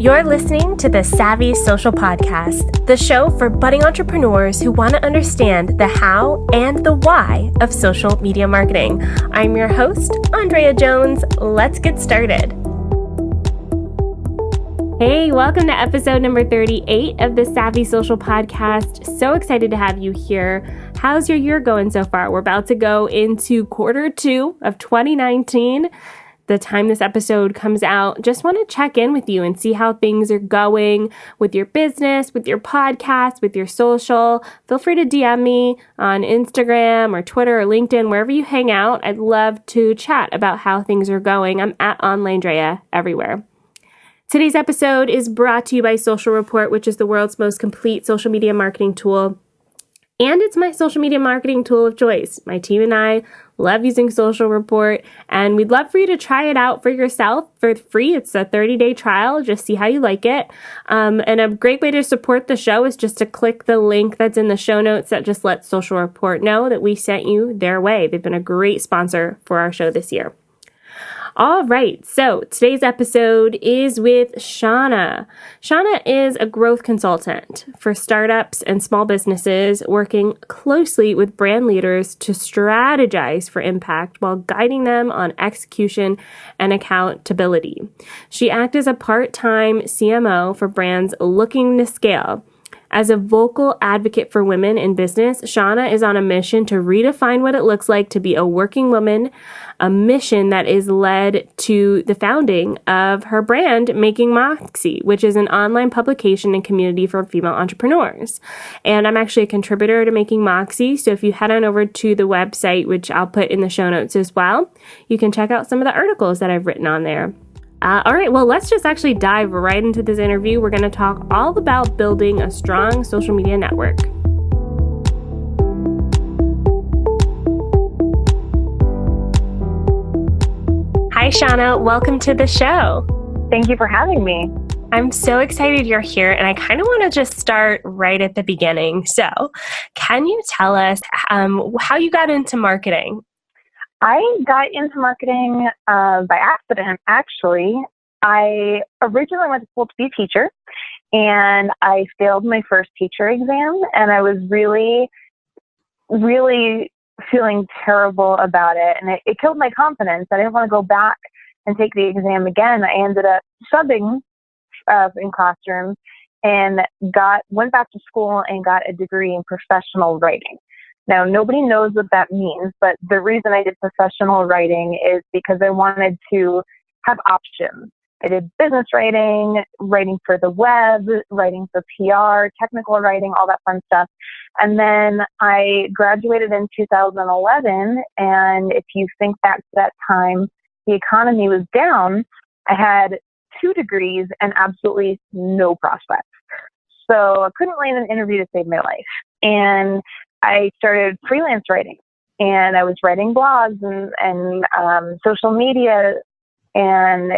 You're listening to the Savvy Social Podcast, the show for budding entrepreneurs who want to understand the how and the why of social media marketing. I'm your host, Andrea Jones. Let's get started. Hey, welcome to episode number 38 of the Savvy Social Podcast. So excited to have you here. How's your year going so far? We're about to go into quarter 2 of 2019. The time this episode comes out, just want to check in with you and see how things are going with your business, with your podcast, with your social. Feel free to DM me on Instagram or Twitter or LinkedIn, wherever you hang out. I'd love to chat about how things are going. I'm at OnlineDrea everywhere. Today's episode is brought to you by Social Report, which is the world's most complete social media marketing tool. And it's my social media marketing tool of choice. My team and I love using Social Report, and we'd love for you to try it out for yourself for free. It's a 30-day trial. Just see how you like it. And a great way to support the show is just to click the link that's in the show notes that just lets Social Report know that we sent you their way. They've been a great sponsor for our show this year. All right, so today's episode is with Shauna. Shauna is a growth consultant for startups and small businesses, working closely with brand leaders to strategize for impact while guiding them on execution and accountability. She acts as a part-time CMO for brands looking to scale. As a vocal advocate for women in business, Shauna is on a mission to redefine what it looks like to be a working woman, a mission that is led to the founding of her brand, Making Moxie, which is an online publication and community for female entrepreneurs. And I'm actually a contributor to Making Moxie, so if you head on over to the website, which I'll put in the show notes as well, you can check out some of the articles that I've written on there. All right, well, let's just actually dive right into this interview. We're going to talk all about building a strong social media network. Hi, Shauna. Welcome to the show. Thank you for having me. I'm so excited you're here, and I kind of want to just start right at the beginning. So can you tell us how you got into marketing? I got into marketing by accident, actually. I originally went to school to be a teacher, and I failed my first teacher exam, and I was really, really feeling terrible about it, and it killed my confidence. I didn't want to go back and take the exam again. I ended up subbing in classrooms and went back to school and got a degree in professional writing. Now, nobody knows what that means, but the reason I did professional writing is because I wanted to have options. I did business writing, writing for the web, writing for PR, technical writing, all that fun stuff. And then I graduated in 2011, and if you think back to that time, the economy was down. I had 2 degrees and absolutely no prospects. So I couldn't land an interview to save my life. And I started freelance writing, and I was writing blogs and social media and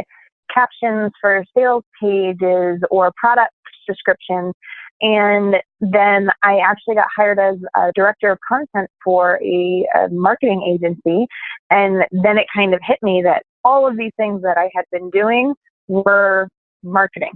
captions for sales pages or product descriptions. And then I actually got hired as a director of content for a marketing agency. And then it kind of hit me that all of these things that I had been doing were marketing.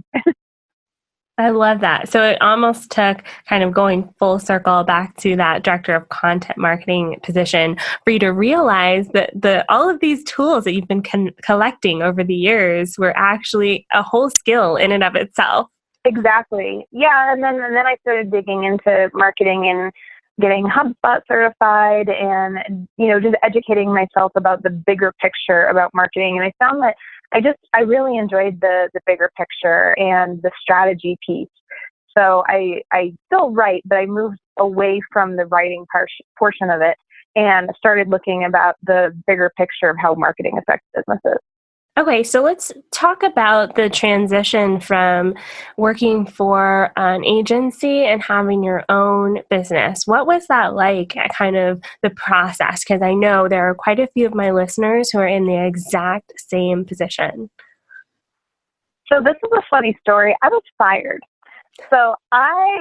I love that. So it almost took kind of going full circle back to that director of content marketing position for you to realize that all of these tools that you've been collecting over the years were actually a whole skill in and of itself. Exactly. Yeah. And then I started digging into marketing and getting HubSpot certified and, just educating myself about the bigger picture about marketing. And I found that I really enjoyed the bigger picture and the strategy piece. So I still write, but I moved away from the writing portion of it and started looking about the bigger picture of how marketing affects businesses. Okay, so let's talk about the transition from working for an agency and having your own business. What was that like, kind of the process? Because I know there are quite a few of my listeners who are in the exact same position. So this is a funny story. I was fired. So I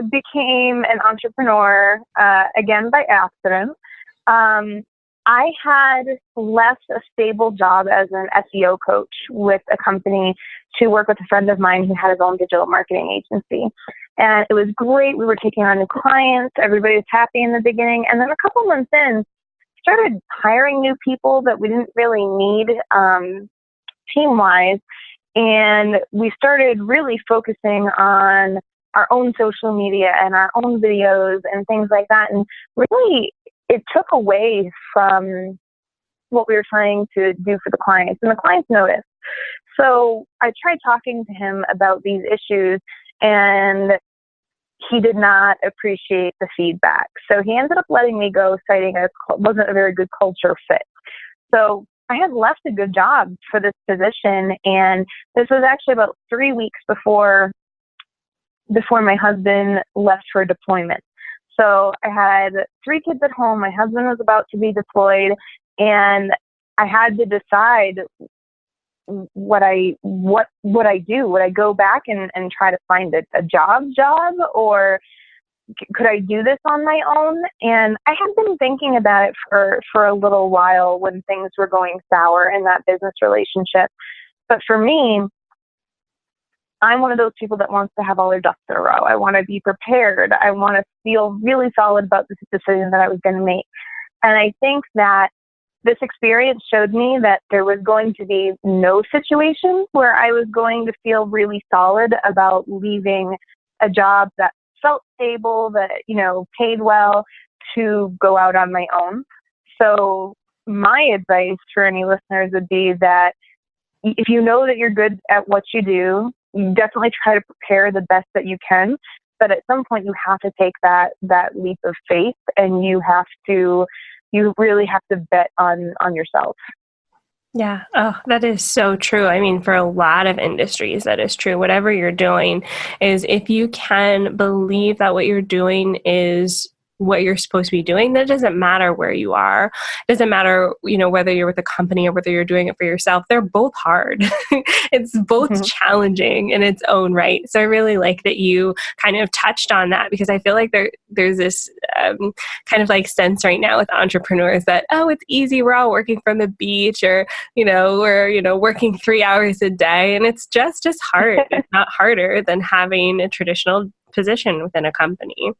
became an entrepreneur, again, by accident. I had left a stable job as an SEO coach with a company to work with a friend of mine who had his own digital marketing agency. And it was great. We were taking on new clients. Everybody was happy in the beginning. And then a couple months in, started hiring new people that we didn't really need team-wise. And we started really focusing on our own social media and our own videos and things like that. And really, it took away from what we were trying to do for the clients. And the clients noticed. So I tried talking to him about these issues, and he did not appreciate the feedback. So he ended up letting me go, citing it wasn't a very good culture fit. So I had left a good job for this position, and this was actually about 3 weeks before my husband left for deployment. So I had 3 kids at home. My husband was about to be deployed, and I had to decide what I do. Would I go back and try to find a job, or could I do this on my own? And I had been thinking about it for a little while when things were going sour in that business relationship. But for me, I'm one of those people that wants to have all their ducks in a row. I want to be prepared. I want to feel really solid about this decision that I was going to make. And I think that this experience showed me that there was going to be no situation where I was going to feel really solid about leaving a job that felt stable, that, paid well, to go out on my own. So my advice for any listeners would be that if you know that you're good at what you do, you definitely try to prepare the best that you can. But at some point you have to take that leap of faith, and you really have to bet on yourself. Yeah. Oh, that is so true. I mean, for a lot of industries, that is true. Whatever you're doing is, if you can believe that what you're doing is what you're supposed to be doing, then it doesn't matter where you are. It doesn't matter, whether you're with a company or whether you're doing it for yourself. They're both hard. It's both challenging in its own right. So I really like that you kind of touched on that, because I feel like there's this kind of like sense right now with entrepreneurs that, oh, it's easy. We're all working from the beach, or, we're, working 3 hours a day, and it's just as hard, if not harder, than having a traditional position within a company.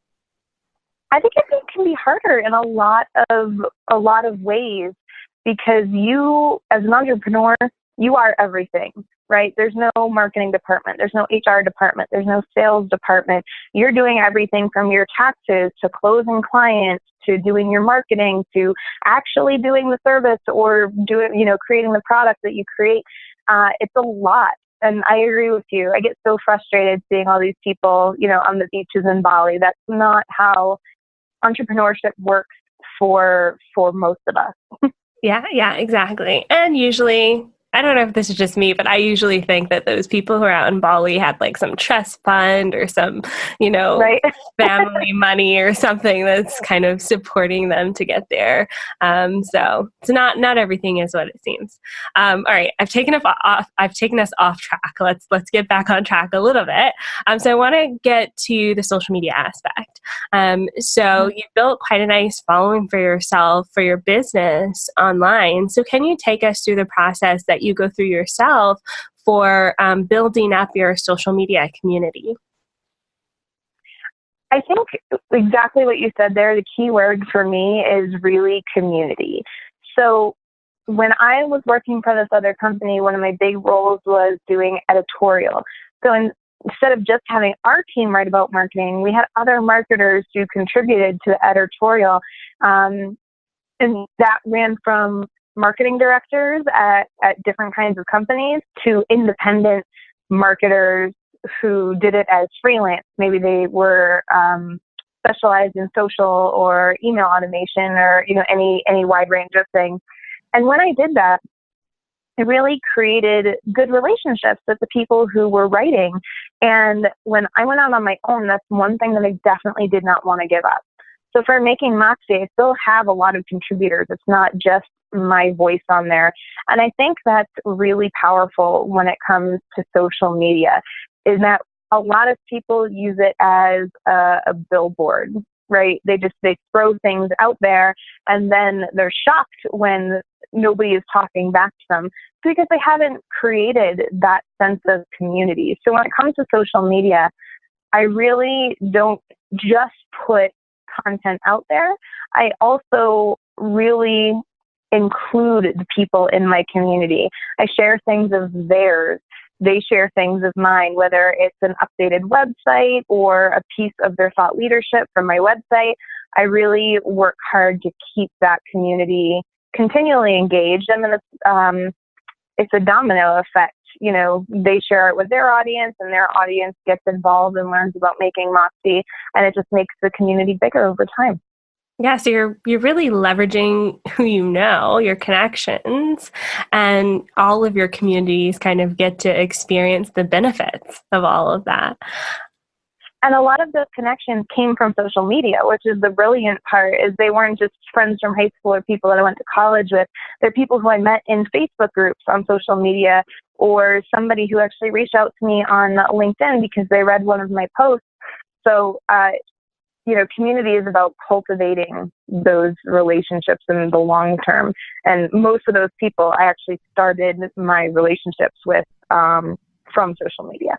I think it can be harder in a lot of ways, because you, as an entrepreneur, you are everything, right? There's no marketing department. There's no HR department. There's no sales department. You're doing everything from your taxes to closing clients to doing your marketing to actually doing the service or creating the product that you create. It's a lot. And I agree with you. I get so frustrated seeing all these people, on the beaches in Bali. That's not how entrepreneurship works for most of us. Yeah, exactly. And usually, I don't know if this is just me, but I usually think that those people who are out in Bali had like some trust fund or some, right? family money or something that's kind of supporting them to get there. So it's not everything is what it seems. All right, I've taken us off track. Let's get back on track a little bit. So I want to get to the social media aspect. So you built quite a nice following for yourself, for your business online. So can you take us through the process that you go through yourself for building up your social media community? I think exactly what you said there. The key word for me is really community. So when I was working for this other company, one of my big roles was doing editorial. So instead of just having our team write about marketing, we had other marketers who contributed to the editorial. And that ran from marketing directors at different kinds of companies to independent marketers who did it as freelance. Maybe they were specialized in social or email automation or any wide range of things. And when I did that, it really created good relationships with the people who were writing. And when I went out on my own, that's one thing that I definitely did not want to give up. So for Making Moxie, I still have a lot of contributors. It's not just my voice on there. And I think that's really powerful when it comes to social media, is that a lot of people use it as a billboard, right? They throw things out there and then they're shocked when nobody is talking back to them because they haven't created that sense of community. So when it comes to social media, I really don't just put content out there. I also really include the people in my community. I share things of theirs. They share things of mine, whether it's an updated website or a piece of their thought leadership from my website. I really work hard to keep that community continually engaged. And then it's a domino effect. You know, they share it with their audience and their audience gets involved and learns about Making Moxie, and it just makes the community bigger over time. Yeah, so you're really leveraging who you know, your connections, and all of your communities kind of get to experience the benefits of all of that. And a lot of those connections came from social media, which is the brilliant part, is they weren't just friends from high school or people that I went to college with. They're people who I met in Facebook groups on social media, or somebody who actually reached out to me on LinkedIn because they read one of my posts. So, community is about cultivating those relationships in the long term. And most of those people I actually started my relationships with from social media.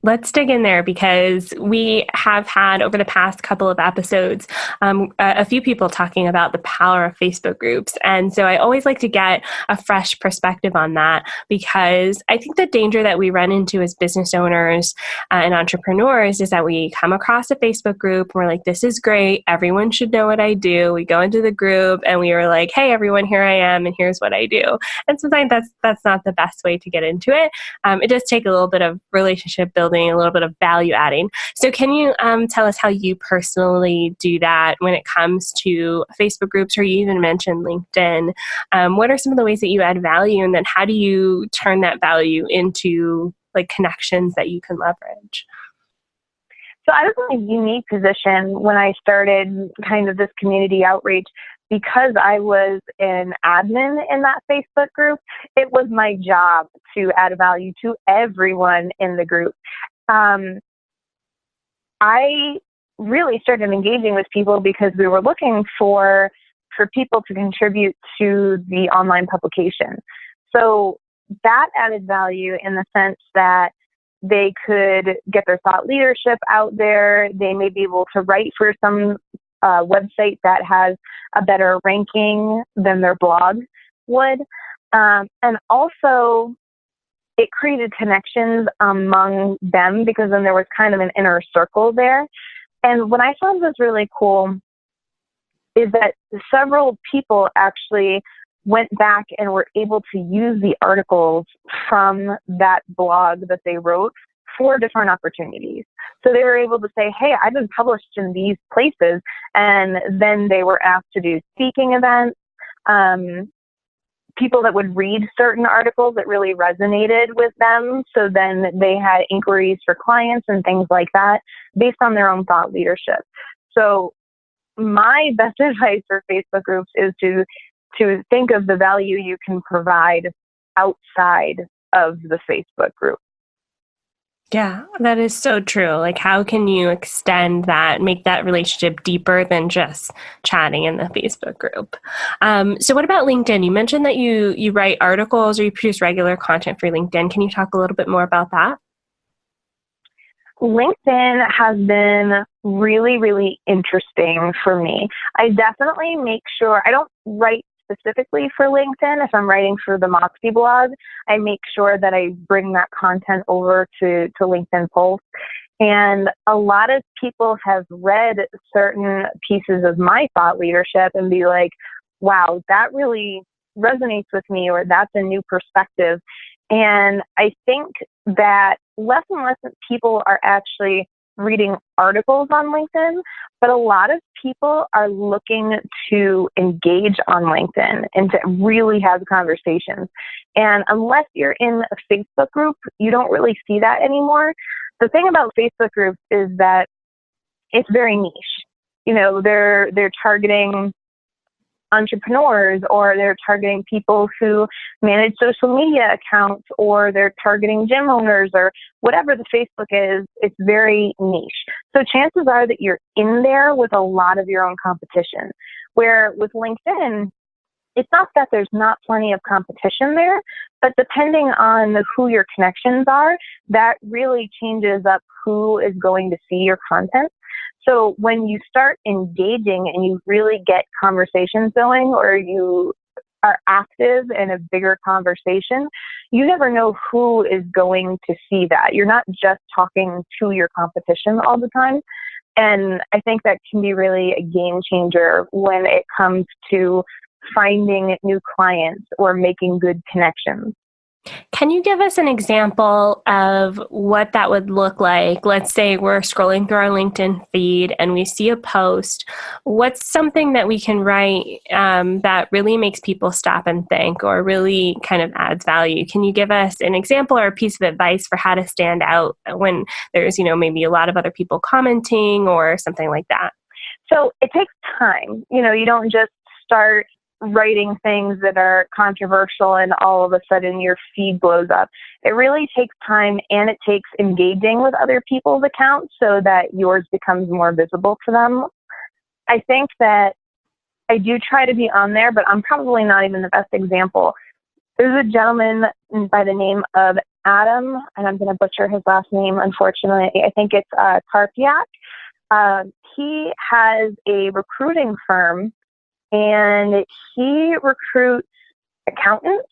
Let's dig in there because we have had over the past couple of episodes a few people talking about the power of Facebook groups. And so I always like to get a fresh perspective on that because I think the danger that we run into as business owners and entrepreneurs is that we come across a Facebook group and we're like, this is great. Everyone should know what I do. We go into the group and we are like, hey, everyone, here I am and here's what I do. And sometimes that's not the best way to get into it. It does take a little bit of relationship building, a little bit of value adding. So can you tell us how you personally do that when it comes to Facebook groups, or you even mentioned LinkedIn? What are some of the ways that you add value, and then how do you turn that value into like connections that you can leverage? So I was in a unique position when I started kind of this community outreach. Because I was an admin in that Facebook group, it was my job to add value to everyone in the group. I really started engaging with people because we were looking for people to contribute to the online publication. So that added value in the sense that they could get their thought leadership out there. They may be able to write for some website that has a better ranking than their blog would. And also, it created connections among them because then there was kind of an inner circle there. And what I found was really cool is that several people actually went back and were able to use the articles from that blog that they wrote for different opportunities. So they were able to say, hey, I've been published in these places. And then they were asked to do speaking events. People that would read certain articles that really resonated with them. So then they had inquiries for clients and things like that based on their own thought leadership. So my best advice for Facebook groups is to think of the value you can provide outside of the Facebook group. Yeah, that is so true. Like, how can you extend that, make that relationship deeper than just chatting in the Facebook group? So what about LinkedIn? You mentioned that you write articles or you produce regular content for LinkedIn. Can you talk a little bit more about that? LinkedIn has been really, really interesting for me. I definitely make sure I don't write specifically for LinkedIn. If I'm writing for the Moxie blog, I make sure that I bring that content over to LinkedIn posts. And a lot of people have read certain pieces of my thought leadership and be like, wow, that really resonates with me, or that's a new perspective. And I think that less and less people are actually reading articles on LinkedIn, but a lot of people are looking to engage on LinkedIn and to really have conversations. And unless you're in a Facebook group, you don't really see that anymore. The thing about Facebook groups is that it's very niche. You know, they're targeting entrepreneurs, or they're targeting people who manage social media accounts, or they're targeting gym owners, or whatever the Facebook is. It's very niche. So chances are that you're in there with a lot of your own competition. Where with LinkedIn, it's not that there's not plenty of competition there, but depending on who your connections are, that really changes up who is going to see your content. So when you start engaging and you really get conversations going, or you are active in a bigger conversation, you never know who is going to see that. You're not just talking to your competition all the time. And I think that can be really a game changer when it comes to finding new clients or making good connections. Can you give us an example of what that would look like? Let's say we're scrolling through our LinkedIn feed and we see a post. What's something that we can write that really makes people stop and think, or really kind of adds value? Can you give us an example or a piece of advice for how to stand out when there's, maybe a lot of other people commenting or something like that? So it takes time. You don't just start writing things that are controversial and all of a sudden your feed blows up. It really takes time, and it takes engaging with other people's accounts so that yours becomes more visible to them. I think that I do try to be on there, but I'm probably not even the best example. There's a gentleman by the name of Adam, and I'm going to butcher his last name, unfortunately. I think it's Karpiak. He has a recruiting firm, and he recruits accountants,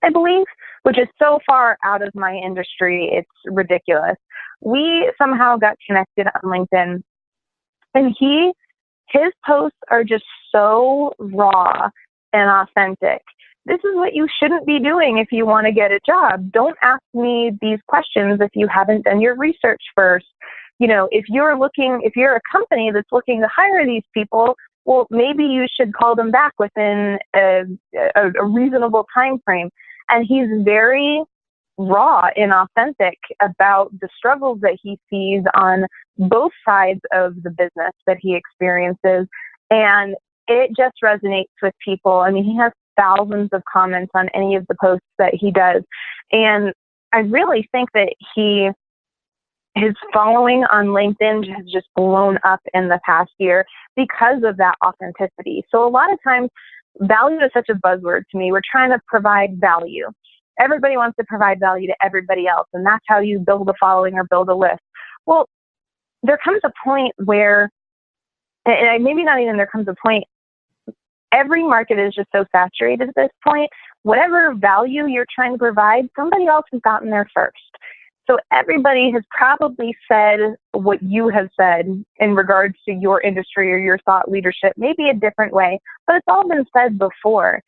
I believe, which is so far out of my industry, it's ridiculous. We somehow got connected on LinkedIn, and his posts are just so raw and authentic. This is what you shouldn't be doing if you want to get a job. Don't ask me these questions if you haven't done your research first. If you're a company that's looking to hire these people, well, maybe you should call them back within a reasonable time frame. And he's very raw and authentic about the struggles that he sees on both sides of the business that he experiences. And it just resonates with people. I mean, he has thousands of comments on any of the posts that he does. And I really think that his following on LinkedIn has just blown up in the past year because of that authenticity. So a lot of times, value is such a buzzword to me. We're trying to provide value. Everybody wants to provide value to everybody else, and that's how you build a following or build a list. Well, there comes a point where, and maybe not even there comes a point, every market is just so saturated at this point. Whatever value you're trying to provide, somebody else has gotten there first. So everybody has probably said what you have said in regards to your industry or your thought leadership, maybe a different way, but it's all been said before.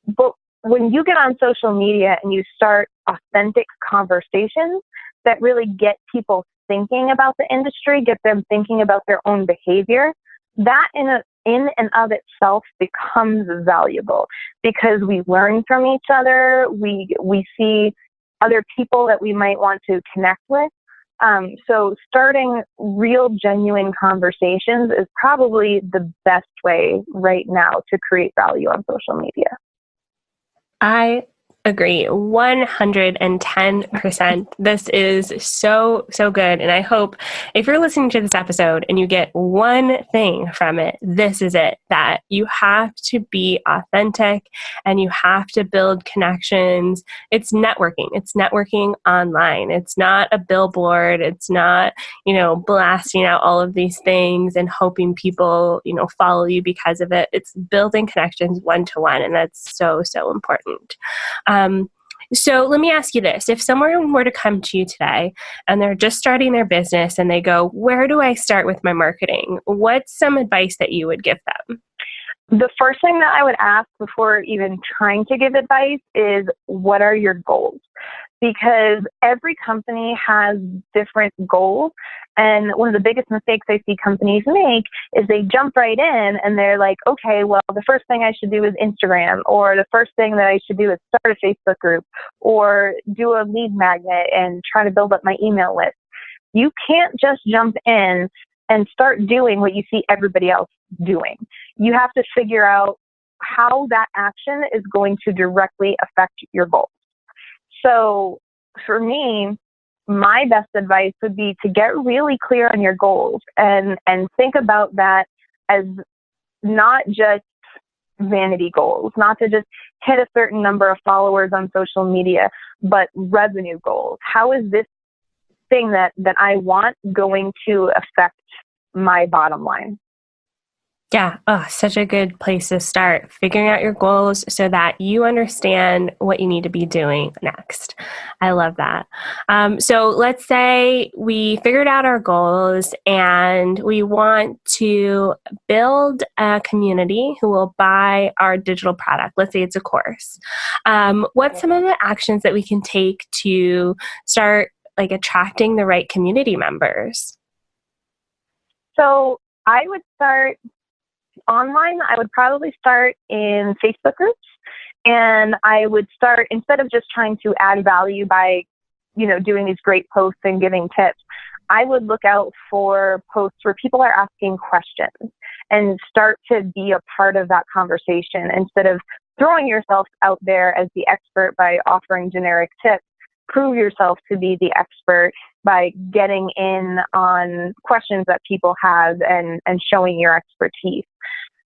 But when you get on social media and you start authentic conversations that really get people thinking about the industry, get them thinking about their own behavior, that in and of itself becomes valuable because we learn from each other. We see other people that we might want to connect with. So starting real, genuine conversations is probably the best way right now to create value on social media. I agree 110%. This is so good. And I hope if you're listening to this episode and you get one thing from it, this is it, that you have to be authentic and you have to build connections. It's networking. It's networking online. It's not a billboard. It's not, blasting out all of these things and hoping people, follow you because of it. It's building connections one-to-one. And that's so important. So let me ask you this. If someone were to come to you today and they're just starting their business and they go, where do I start with my marketing? What's some advice that you would give them? The first thing that I would ask before even trying to give advice is, what are your goals? Because every company has different goals. And one of the biggest mistakes I see companies make is they jump right in and they're like, okay, well, the first thing I should do is Instagram, or the first thing that I should do is start a Facebook group, or do a lead magnet and try to build up my email list. You can't just jump in and start doing what you see everybody else doing. You have to figure out how that action is going to directly affect your goals. So for me, my best advice would be to get really clear on your goals and think about that as not just vanity goals, not to just hit a certain number of followers on social media, but revenue goals. How is this thing that I want going to affect my bottom line? Yeah. Oh, such a good place to start. Figuring out your goals so that you understand what you need to be doing next. I love that. So let's say we figured out our goals and we want to build a community who will buy our digital product. Let's say it's a course. What's some of the actions that we can take to start like attracting the right community members? So I would start online. I would probably start in Facebook groups, and I would start, instead of just trying to add value by, doing these great posts and giving tips, I would look out for posts where people are asking questions and start to be a part of that conversation instead of throwing yourself out there as the expert by offering generic tips. Prove yourself to be the expert by getting in on questions that people have and showing your expertise.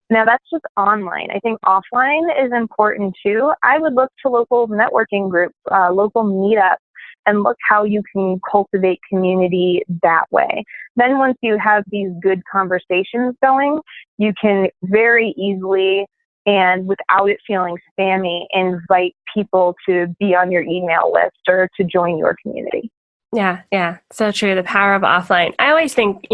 Now, that's just online. I think offline is important too. I would look to local networking groups, local meetups, and look how you can cultivate community that way. Then once you have these good conversations going, you can very easily and without it feeling spammy, invite people to be on your email list or to join your community. Yeah. So true. The power of offline. I always think,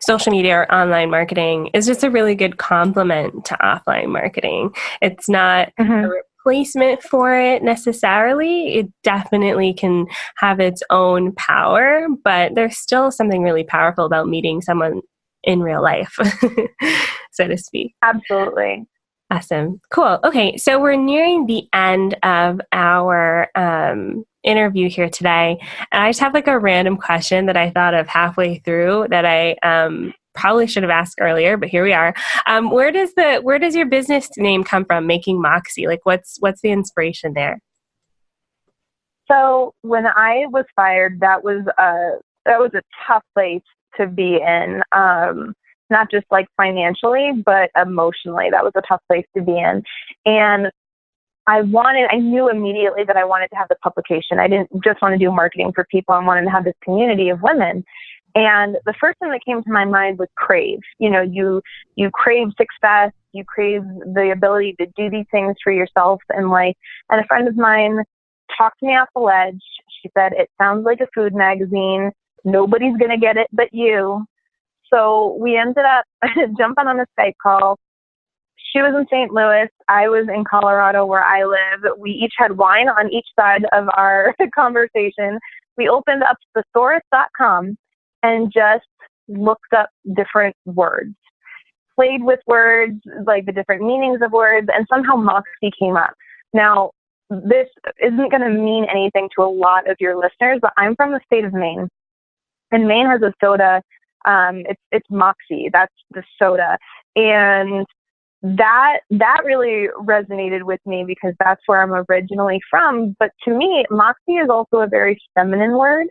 social media or online marketing is just a really good complement to offline marketing. It's not a replacement for it necessarily. It definitely can have its own power, but there's still something really powerful about meeting someone in real life, so to speak. Absolutely. Awesome. Cool. Okay. So we're nearing the end of our interview here today. And I just have like a random question that I thought of halfway through that I probably should have asked earlier, but here we are. Where does your business name come from, Making Moxie? Like what's the inspiration there? So when I was fired, that was a tough place to be in. Not just like financially, but emotionally. That was a tough place to be in. And I knew immediately that I wanted to have the publication. I didn't just want to do marketing for people. I wanted to have this community of women. And the first thing that came to my mind was crave. You crave success. You crave the ability to do these things for yourself in life. And a friend of mine talked me off the ledge. She said, "It sounds like a food magazine. Nobody's going to get it but you." So we ended up jumping on a Skype call. She was in St. Louis. I was in Colorado where I live. We each had wine on each side of our conversation. We opened up thesaurus.com and just looked up different words, played with words, like the different meanings of words, and somehow Moxie came up. Now, this isn't going to mean anything to a lot of your listeners, but I'm from the state of Maine. And Maine has a soda. It's Moxie. That's the soda. And that really resonated with me because that's where I'm originally from. But to me, Moxie is also a very feminine word.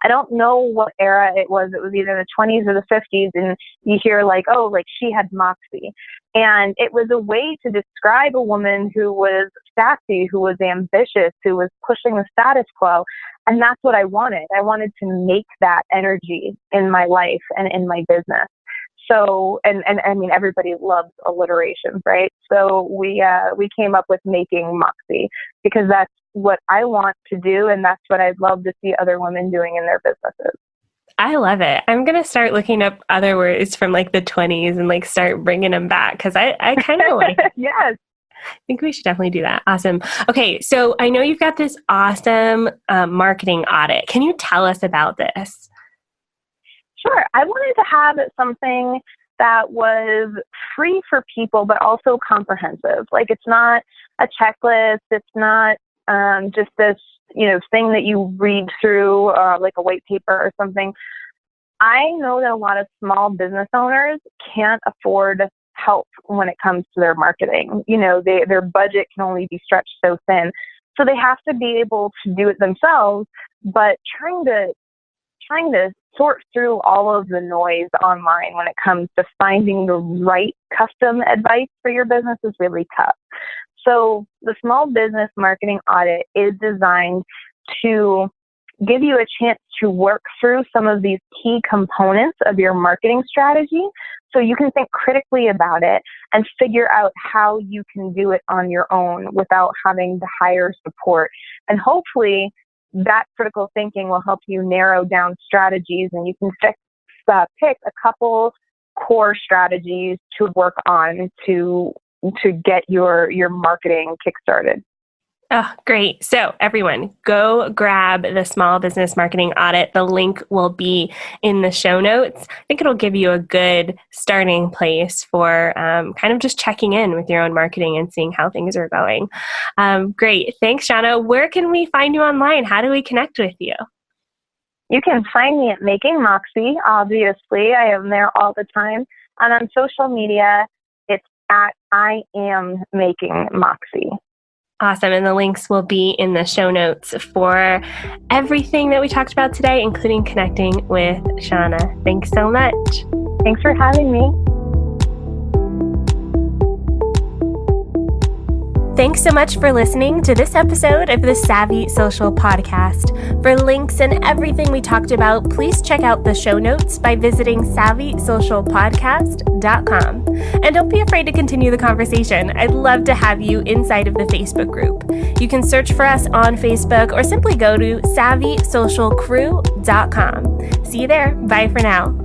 I don't know what era it was. It was either the 20s or the 50s. And you hear like she had Moxie. And it was a way to describe a woman who was sassy, who was ambitious, who was pushing the status quo. And that's what I wanted. I wanted to make that energy in my life and in my business. So, and I mean, everybody loves alliteration, right? So we came up with Making Moxie because that's what I want to do. And that's what I'd love to see other women doing in their businesses. I love it. I'm going to start looking up other words from like the 20s and like start bringing them back because I kind of like it. Yes. I think we should definitely do that. Awesome. Okay. So I know you've got this awesome marketing audit. Can you tell us about this? Sure. I wanted to have something that was free for people, but also comprehensive. Like it's not a checklist. It's not just this, thing that you read through like a white paper or something. I know that a lot of small business owners can't afford help when it comes to their marketing. Their budget can only be stretched so thin. So they have to be able to do it themselves, but trying to sort through all of the noise online when it comes to finding the right custom advice for your business is really tough. So the small business marketing audit is designed to give you a chance to work through some of these key components of your marketing strategy so you can think critically about it and figure out how you can do it on your own without having to hire support. And hopefully that critical thinking will help you narrow down strategies, and you can pick a couple core strategies to work on to get your marketing kickstarted. Oh, great. So everyone, go grab the Small Business Marketing Audit. The link will be in the show notes. I think it'll give you a good starting place for kind of just checking in with your own marketing and seeing how things are going. Great. Thanks, Shauna. Where can we find you online? How do we connect with you? You can find me at Making Moxie, obviously. I am there all the time. And on social media, it's at I am Making Moxie. Awesome. And the links will be in the show notes for everything that we talked about today, including connecting with Shauna. Thanks so much. Thanks for having me. Thanks so much for listening to this episode of the Savvy Social Podcast. For links and everything we talked about, please check out the show notes by visiting savvysocialpodcast.com. And don't be afraid to continue the conversation. I'd love to have you inside of the Facebook group. You can search for us on Facebook or simply go to savvysocialcrew.com. See you there. Bye for now.